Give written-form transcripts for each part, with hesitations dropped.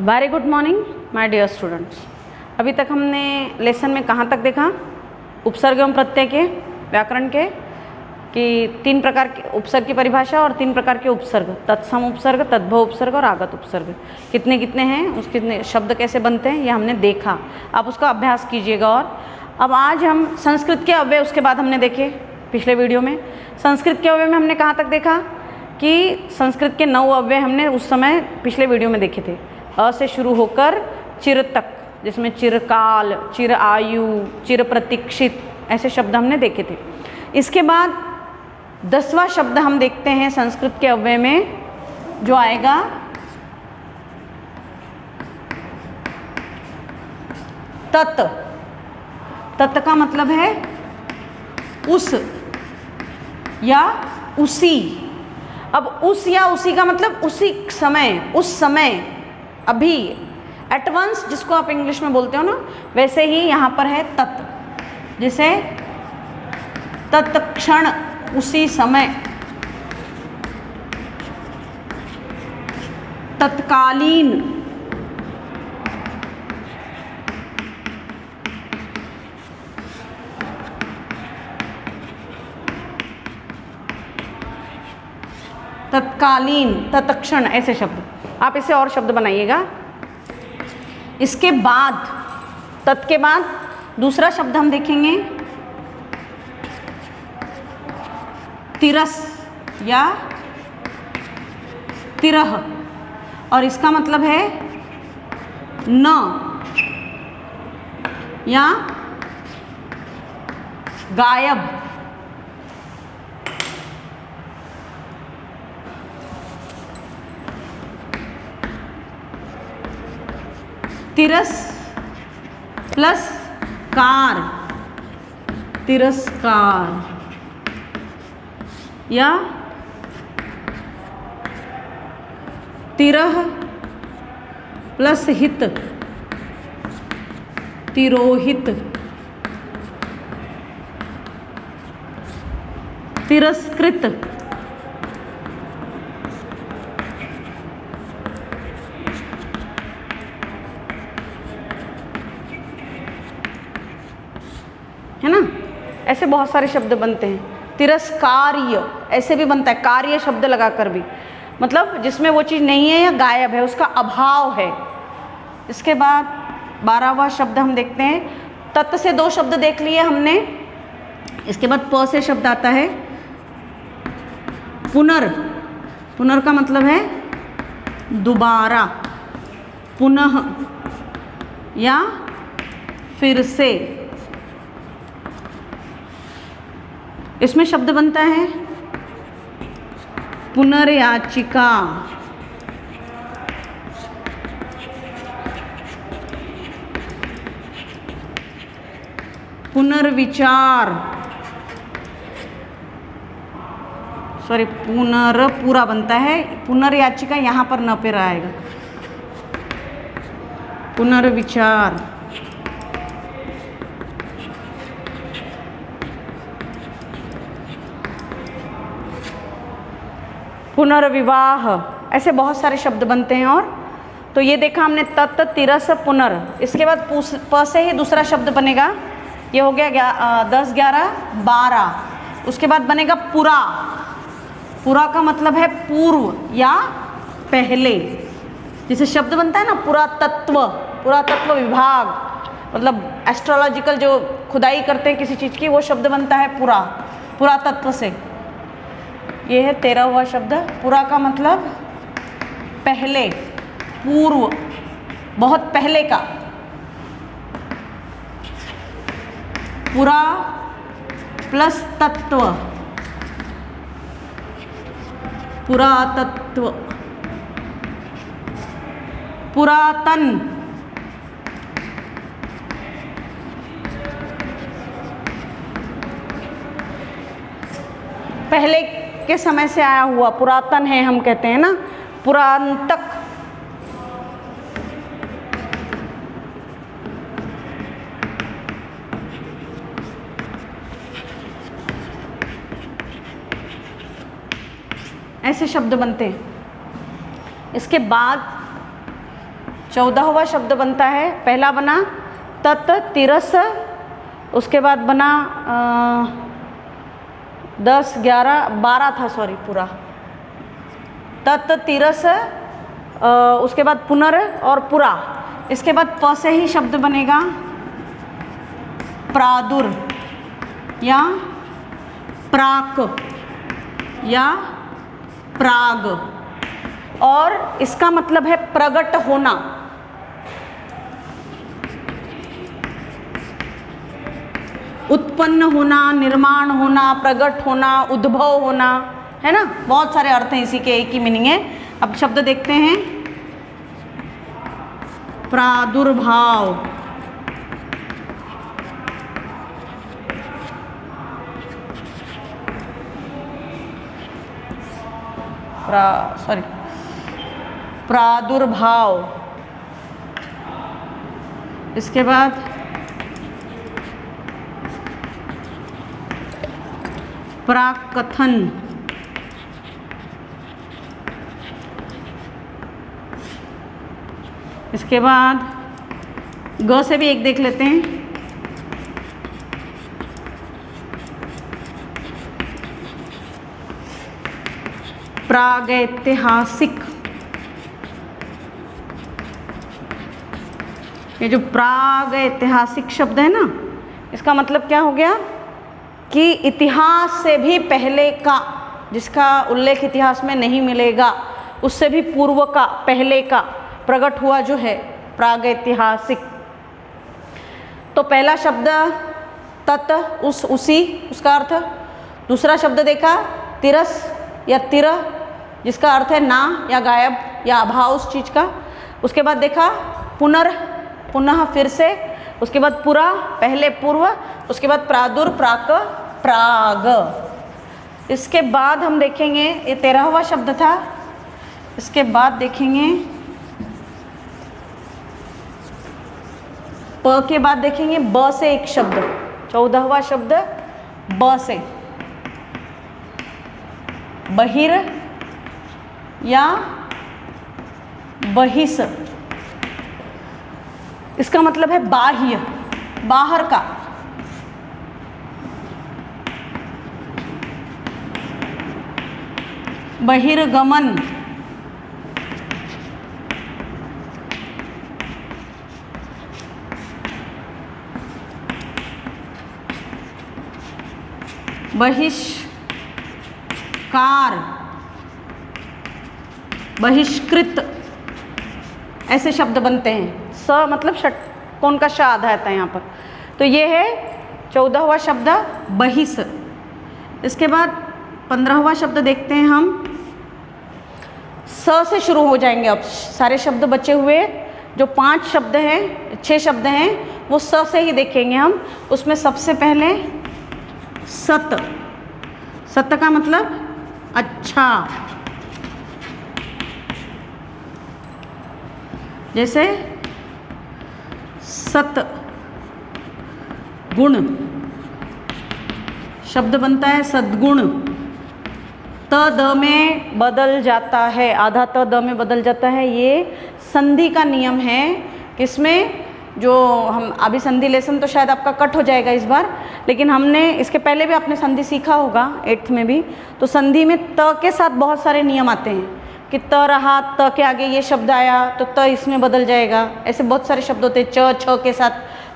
Very good morning my dear students. अभी तक हमने लेसन में कहाँ तक देखा? उपसर्ग एवं प्रत्यय के, व्याकरण के, कि 3 प्रकार के उपसर्ग की परिभाषा और 3 प्रकार के उपसर्ग, तत्सम उपसर्ग, तद्भव उपसर्ग और आगत उपसर्ग कितने कितने हैं, उसके कितने शब्द कैसे बनते हैं, ये हमने देखा। आप उसका अभ्यास कीजिएगा। और अब आज हम संस्कृत के अव्यय, उसके बाद हमने देखे पिछले वीडियो में संस्कृत के अव्यय में हमने कहाँ तक देखा कि संस्कृत के 9 अव्यय हमने उस समय पिछले वीडियो में देखे थे। अ से शुरू होकर चिर तक, जिसमें चिरकाल, चिर आयु, चिर प्रतीक्षित, ऐसे शब्द हमने देखे थे। इसके बाद 10वां शब्द हम देखते हैं संस्कृत के अव्यय में, जो आएगा तत्। तत् का मतलब है उस या उसी। अब उस या उसी का मतलब उसी समय, उस समय, अभी, एट वंस, जिसको आप इंग्लिश में बोलते हो ना, वैसे ही यहाँ पर है तत्। जैसे तत्क्षण, उसी समय, तत्कालीन, तत्कालीन, तत्क्षण, ऐसे शब्द। आप इसे और शब्द बनाइएगा। इसके बाद, तत् के बाद दूसरा शब्द हम देखेंगे तिरस या तिरह, और इसका मतलब है न या गायब। तिरस प्लस कार, तिरस्कार, या तिरह प्लस हित, तिरोहित, तिरस्कृत, है ना। ऐसे बहुत सारे शब्द बनते हैं। तिरस्कार्य ऐसे भी बनता है, कार्य शब्द लगाकर भी, मतलब जिसमें वो चीज़ नहीं है या गायब है, उसका अभाव है। इसके बाद 12वां शब्द हम देखते हैं। तत् से 2 शब्द देख लिए हमने। इसके बाद प से शब्द आता है पुनर। पुनर का मतलब है दोबारा, पुनः या फिर से। इसमें शब्द बनता है पुनर्याचिका, पुनर्विचार, सॉरी पूरा बनता है, पुनर्याचिका यहाँ पर न पे आएगा, पुनर्विचार, पुनर्विवाह, ऐसे बहुत सारे शब्द बनते हैं। और तो ये देखा हमने तत्, तिरस, पुनर। इसके बाद प से ही दूसरा शब्द बनेगा। ये हो गया 10, 11, 12। उसके बाद बनेगा पुरा। पुरा का मतलब है पूर्व या पहले। जैसे शब्द बनता है ना पुरातत्व, पुरातत्व विभाग, मतलब एस्ट्रोलॉजिकल जो खुदाई करते हैं किसी चीज़ की, वो शब्द बनता है पुरा, पुरातत्व से। ये है 13वां शब्द। पुरा का मतलब पहले, पूर्व, बहुत पहले का। पुरा प्लस तत्व, पुरातत्व, पुरातन, पहले के समय से आया हुआ, पुरातन है हम कहते हैं ना, पुरांतक। ऐसे शब्द बनते हैं। इसके बाद 14वां शब्द बनता है, पहला बना तत् तिरस, उसके बाद बना 10 11 12 था, सॉरी पूरा तत् तिरस, उसके बाद पुनर और पुरा। इसके बाद प से ही शब्द बनेगा प्रादुर या प्राक या प्राग, और इसका मतलब है प्रगट होना। उत्पन्न होना, निर्माण होना, प्रगट होना, उद्भव होना, है ना, बहुत सारे अर्थ हैं इसी के, एक ही मीनिंग है। अब शब्द देखते हैं, प्रादुर्भाव, प्रादुर्भाव, इसके बाद प्राकथन, इसके बाद ग से भी एक देख लेते हैं, प्रागैतिहासिक। ये जो प्रागैतिहासिक शब्द है ना, इसका मतलब क्या हो गया कि इतिहास से भी पहले का, जिसका उल्लेख इतिहास में नहीं मिलेगा, उससे भी पूर्व का, पहले का प्रकट हुआ जो है, प्रागैतिहासिक। तो पहला शब्द तत्, उसी, उसका अर्थ। दूसरा शब्द देखा तिरस या तिर, जिसका अर्थ है ना या गायब या अभाव उस चीज़ का। उसके बाद देखा पुनर, पुनः फिर से। उसके बाद पुरा, पहले पूर्व। उसके बाद प्रादुर, प्राक, प्राग। इसके बाद हम देखेंगे, ये 13वां शब्द था। इसके बाद देखेंगे प के बाद देखेंगे ब से एक शब्द, 14वां शब्द ब से, बहिर या बहिस। इसका मतलब है बाह्य, बाहर का। बहिर्गमन, बहिष्कार, बहिष्कृत, ऐसे शब्द बनते हैं। स मतलब षटकोण का श आधा आता है यहाँ पर। तो ये है 14वां शब्द बहिस। इसके बाद 15वां शब्द देखते हैं हम। स से शुरू हो जाएंगे अब सारे शब्द बचे हुए, जो 5 शब्द हैं, 6 शब्द हैं, वो स से ही देखेंगे हम। उसमें सबसे पहले सत। सत का मतलब अच्छा, जैसे सत गुण शब्द बनता है, सद्गुण। त द में बदल जाता है, आधा त द में बदल जाता है। ये संधि का नियम है। किसमें? जो हम अभी संधि लेसन तो शायद आपका कट हो जाएगा इस बार, लेकिन हमने इसके पहले भी आपने संधि सीखा होगा 8th में भी। तो संधि में त के साथ बहुत सारे नियम आते हैं कि त रहा, त के आगे ये शब्द आया तो त इसमें बदल जाएगा। ऐसे बहुत सारे शब्द होते हैं। च छ के साथ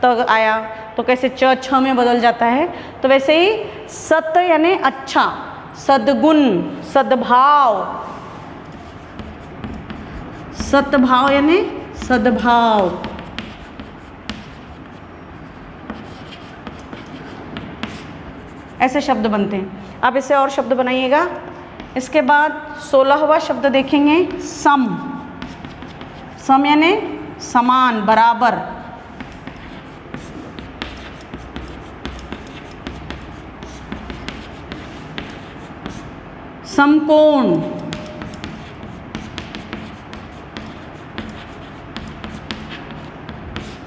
त आया तो कैसे च छ में बदल जाता है। तो वैसे ही सत यानी अच्छा, सद्गुण, सद्भाव। सद्भाव यानी सद्भाव। ऐसे शब्द बनते हैं। आप इसे और शब्द बनाइएगा। इसके बाद 16वां शब्द देखेंगे, सम। सम यानी समान, बराबर। समकोण,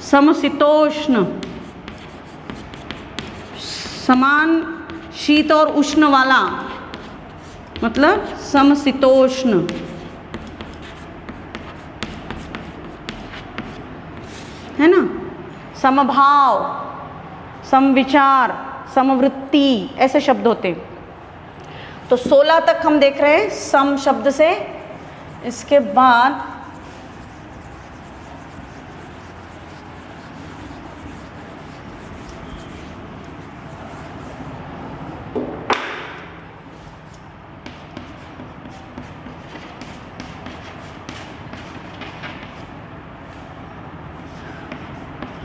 समशीतोष्ण, समान शीत और उष्ण वाला, मतलब समशीतोष्ण। है ना, समभाव, समविचार, समवृत्ति, ऐसे शब्द होते हैं। तो 16 तक हम देख रहे हैं सम शब्द से। इसके बाद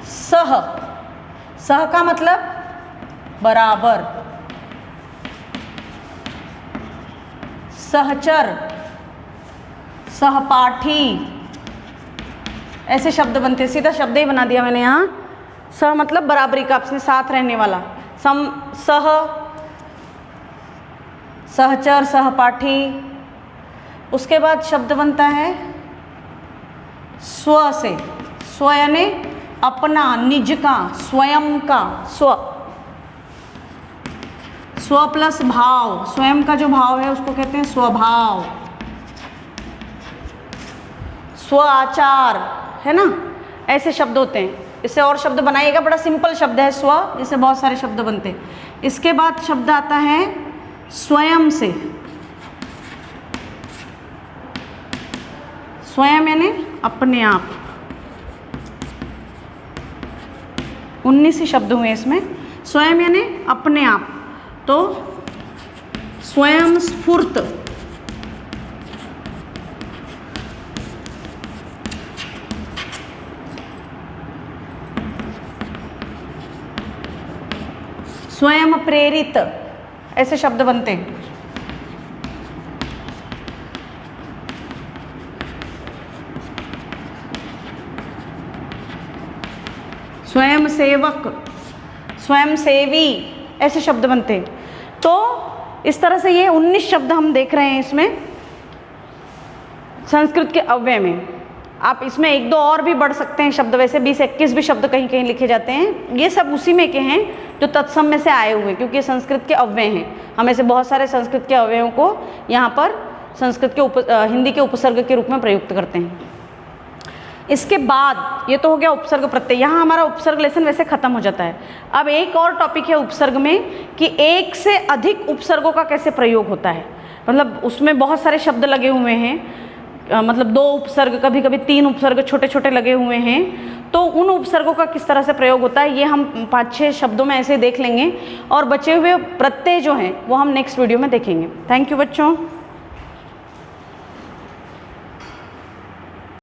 सह, सह का मतलब बराबर, सहचर, सहपाठी, ऐसे शब्द बनते हैं। सीधा शब्द ही बना दिया मैंने यहाँ। सह मतलब बराबरी का, आपसे साथ रहने वाला। सम, सह, सहचर, सहपाठी। उसके बाद शब्द बनता है स्व से। स्व यानी अपना, निज का, स्वयं का। स्व, स्व प्लस भाव, स्वयं का जो भाव है उसको कहते हैं स्वभाव। स्व आचार, है ना, ऐसे शब्द होते हैं। इससे और शब्द बनाइएगा, बड़ा सिंपल शब्द है स्व, इससे बहुत सारे शब्द बनते हैं। इसके बाद शब्द आता है स्वयं से। स्वयं यानी अपने आप। 19 ही शब्द हुए इसमें। स्वयं यानी अपने आप, तो स्वयं स्फूर्त, स्वयं प्रेरित, ऐसे शब्द बनते हैं। स्वयं सेवक, स्वयं सेवी, ऐसे शब्द बनते हैं। तो इस तरह से ये 19 शब्द हम देख रहे हैं इसमें संस्कृत के अव्यय में। आप इसमें एक दो और भी बढ़ सकते हैं शब्द, वैसे 20-21 भी शब्द कहीं कहीं लिखे जाते हैं। ये सब उसी में के हैं जो तत्सम में से आए हुए, क्योंकि ये संस्कृत के अव्यय हैं। हम ऐसे बहुत सारे संस्कृत के अव्ययों को यहाँ पर संस्कृत के हिंदी के उपसर्ग के रूप में प्रयुक्त करते हैं। इसके बाद ये तो हो गया उपसर्ग प्रत्यय। यहाँ हमारा उपसर्ग लेसन वैसे खत्म हो जाता है। अब एक और टॉपिक है उपसर्ग में कि एक से अधिक उपसर्गों का कैसे प्रयोग होता है। मतलब उसमें बहुत सारे शब्द लगे हुए हैं, मतलब 2 उपसर्ग, कभी कभी 3 उपसर्ग छोटे छोटे लगे हुए हैं। तो उन उपसर्गों का किस तरह से प्रयोग होता है ये हम 5-6 शब्दों में ऐसे देख लेंगे, और बचे हुए प्रत्यय जो हैं वो हम नेक्स्ट वीडियो में देखेंगे। थैंक यू बच्चों।